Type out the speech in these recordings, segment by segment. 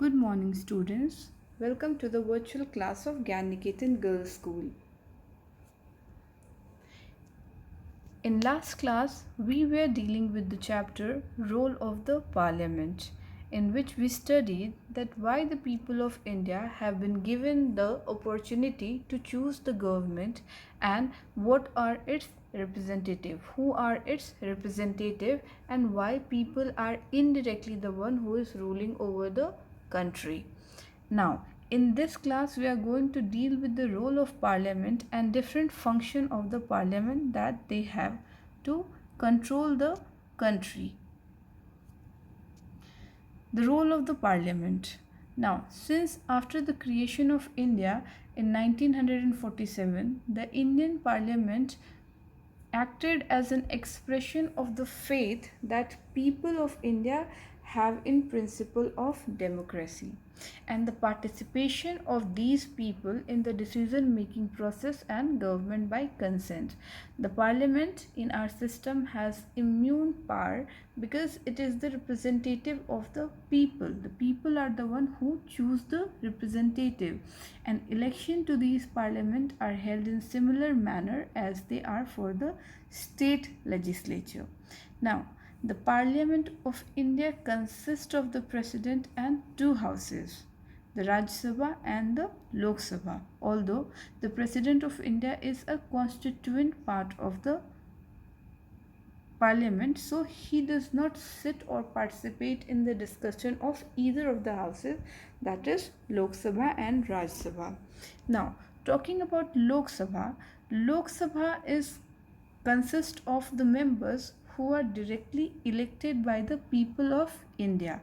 Good morning, students. Welcome to the virtual class of Gyan Girls School. In last class, we were dealing with the chapter Role of the Parliament, in which we studied that why the people of India have been given the opportunity to choose the government and what are its representative, who are its representative, and why people are indirectly the one who is ruling over the country. Now, in this class, we are going to deal with the role of parliament and different function of the parliament that they have to control the country. The role of the parliament. Now, since after the creation of India in 1947, the Indian parliament acted as an expression of the faith that people of India have in principle of democracy and the participation of these people in the decision making process and government by consent. The parliament in our system has immune power because it is the representative of the people. The people are the one who choose the representative, and election to these parliament are held in similar manner as they are for the state legislature. Now, the Parliament of India consists of the President and two houses, the Rajya Sabha and the Lok Sabha. Although the President of India is a constituent part of the Parliament, so he does not sit or participate in the discussion of either of the houses, that is Lok Sabha and Rajya Sabha. Now, talking about Lok Sabha is consists of the members who are directly elected by the people of India,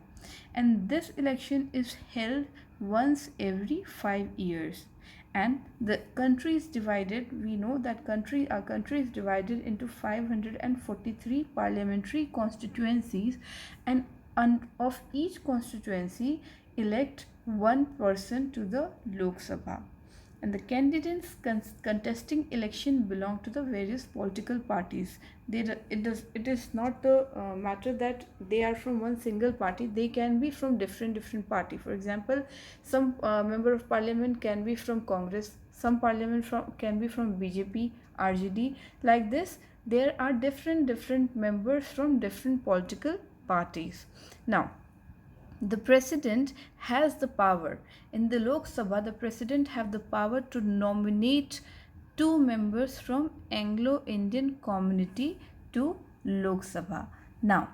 and this election is held once every 5 years. And the country is divided, we know that our country is divided into 543 parliamentary constituencies, and of each constituency elect one person to the Lok Sabha, and the candidates contesting election belong to the various political parties. It is not the matter that they are from one single party. They can be from different party. For example, some member of parliament can be from Congress, some can be from BJP, RJD. Like this, there are different members from different political parties. Now, the president has the power. In the Lok Sabha, the president have the power to nominate two members from Anglo-Indian community to Lok Sabha. Now,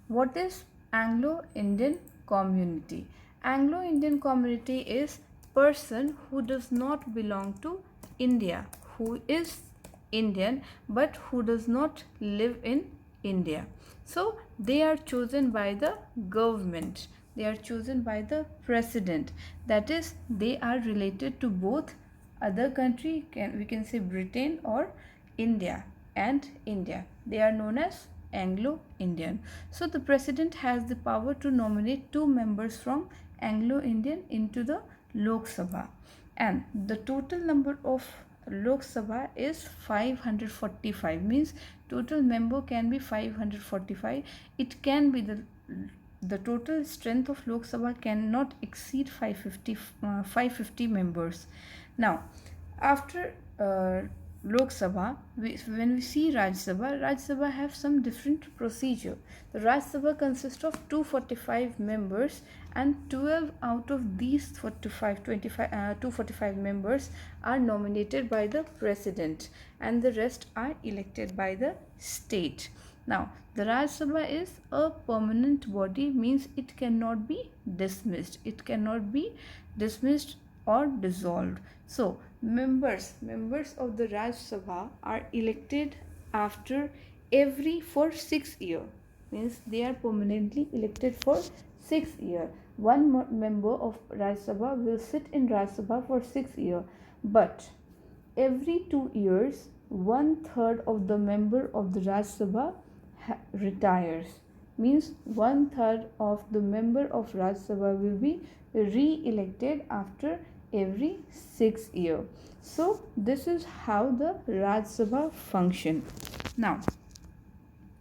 what is Anglo-Indian community? Anglo-Indian community is person who does not belong to India, who is Indian but who does not live in India. So they are chosen by the government. They are chosen by the president. That is, they are related to both other country, we can say Britain or India and India. They are known as Anglo-Indian. So the president has the power to nominate two members from Anglo-Indian into the Lok Sabha, and the total number of Lok Sabha is 545, means total member can be 545. It can be the total strength of Lok Sabha cannot exceed 550 members. Now, after Lok Sabha, when we see Rajya Sabha have some different procedure. The Rajya Sabha consists of 245 members, and 12 out of these 245 members are nominated by the president, and the rest are elected by the state. Now, the Rajya Sabha is a permanent body, means it cannot be dismissed. It cannot be dismissed or dissolved. So, members of the Rajya Sabha are elected after for 6 years. Means they are permanently elected for 6 years. One member of Rajya Sabha will sit in Rajya Sabha for 6 years, but every 2 years, 1/3 of the member of the Rajya Sabha retires. Means 1/3 of the member of Rajya Sabha will be re-elected after every 6 years. So this is how the Rajya Sabha function. Now,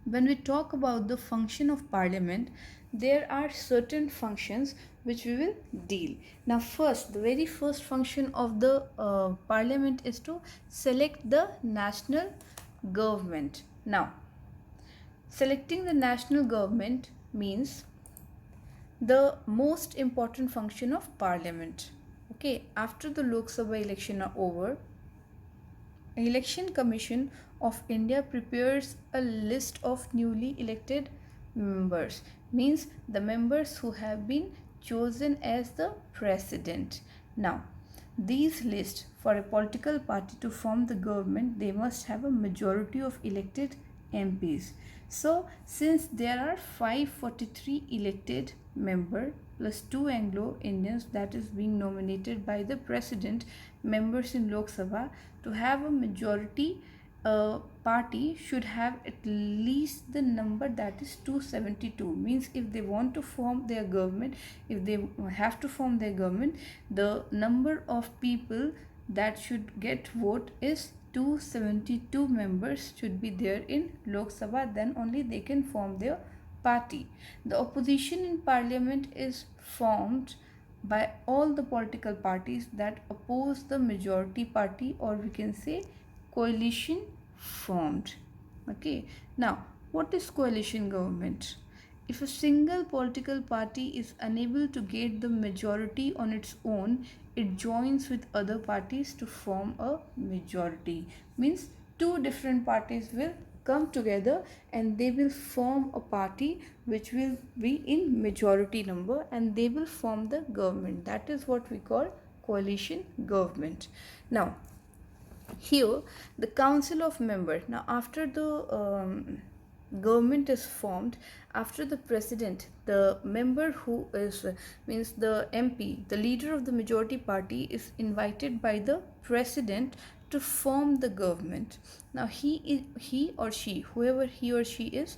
when we talk about the function of parliament, there are certain functions which we will deal. Now first, the very first function of the parliament is to select the national government. Now selecting the national government means the most important function of parliament. Okay, after the Lok Sabha election are over, Election Commission of India prepares a list of newly elected members, means the members who have been chosen as the president. Now these lists, for a political party to form the government, they must have a majority of elected MPs. So since there are 543 elected member plus 2 Anglo Indians that is being nominated by the president members in Lok Sabha, to have a majority party should have at least the number that is 272. Means if they want to form their government, if they have to form their government, the number of people that should get vote is 272 members should be there in Lok Sabha, then only they can form their party. The opposition in parliament is formed by all the political parties that oppose the majority party, or we can say coalition formed. Okay, now what is coalition government? If a single political party is unable to get the majority on its own, it joins with other parties to form a majority. Means two different parties will come together and they will form a party which will be in majority number, and they will form the government. That is what we call coalition government. Now here the council of member, now after the government is formed, after the president, the member who is means the MP, the leader of the majority party, is invited by the president to form the government. Now he or she, whoever he or she is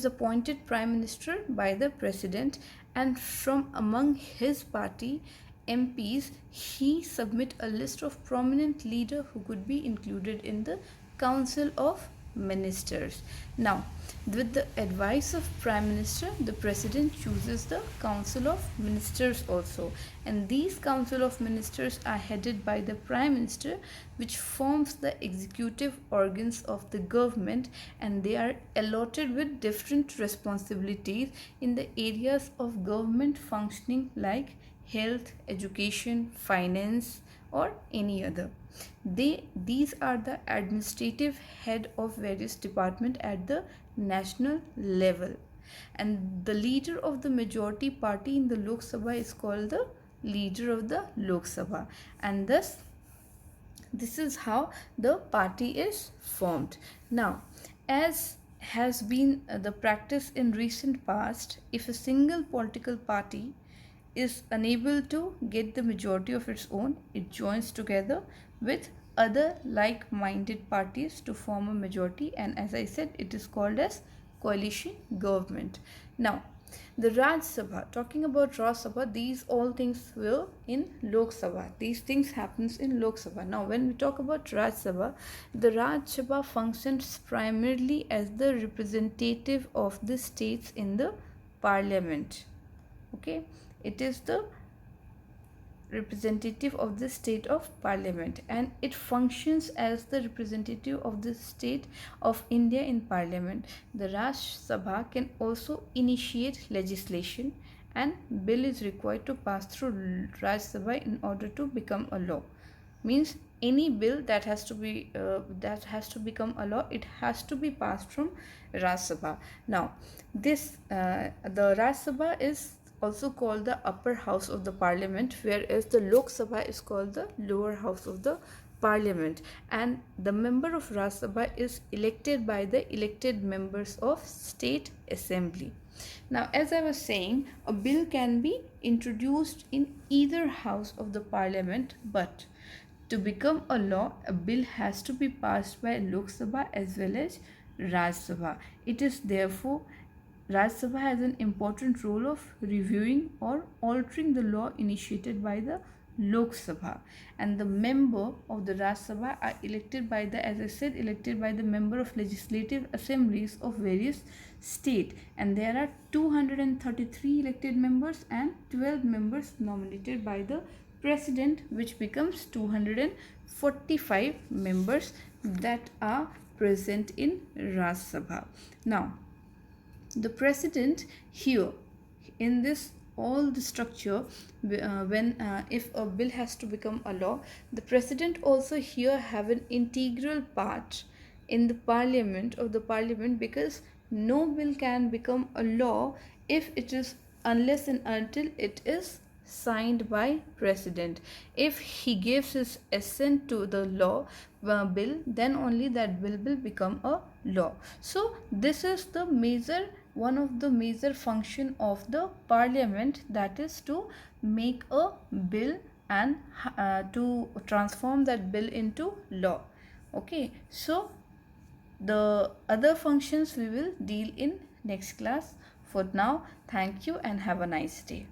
appointed prime minister by the president, and from among his party MPs, he submit a list of prominent leader who could be included in the council of ministers. Now with the advice of prime minister, the president chooses the council of ministers also, and these council of ministers are headed by the prime minister, which forms the executive organs of the government, and they are allotted with different responsibilities in the areas of government functioning like health, education, finance, or any other. These are the administrative head of various department at the national level, and the leader of the majority party in the Lok Sabha is called the leader of the Lok Sabha, and thus this is how the party is formed. Now as has been the practice in recent past, if a single political party is unable to get the majority of its own, it joins together with other like-minded parties to form a majority, and as I said, it is called as coalition government. Now the Raj Sabha, talking about Raj Sabha, these all things were in Lok Sabha. These things happens in Lok Sabha. Now when we talk about Raj Sabha, the Raj Sabha functions primarily as the representative of the states in the parliament. Okay, it is the representative of the state of parliament, and it functions as the representative of the state of India in parliament. The Raj Sabha can also initiate legislation, and bill is required to pass through Raj Sabha in order to become a law. Means any bill that has to become a law, it has to be passed from Raj Sabha. Now this the Raj Sabha is also called the upper house of the parliament, whereas the Lok Sabha is called the lower house of the parliament, and the member of Raj Sabha is elected by the elected members of state assembly. Now as I was saying, a bill can be introduced in either house of the parliament, but to become a law, a bill has to be passed by Lok Sabha as well as Raj Sabha. It is therefore Raj Sabha has an important role of reviewing or altering the law initiated by the Lok Sabha, and the member of the Raj Sabha are elected by the, as I said, elected by the member of legislative assemblies of various state, and there are 233 elected members and 12 members nominated by the president, which becomes 245 members that are present in Raj Sabha. Now, the president here in this all the structure, when if a bill has to become a law, the president also here have an integral part in the parliament, because no bill can become a law if it is, unless and until it is signed by president. If he gives his assent to the law bill, then only that bill will become a law. So this is the major, one of the major function of the parliament, that is to make a bill and to transform that bill into law. Okay, so the other functions we will deal in next class. For now, thank you and have a nice day.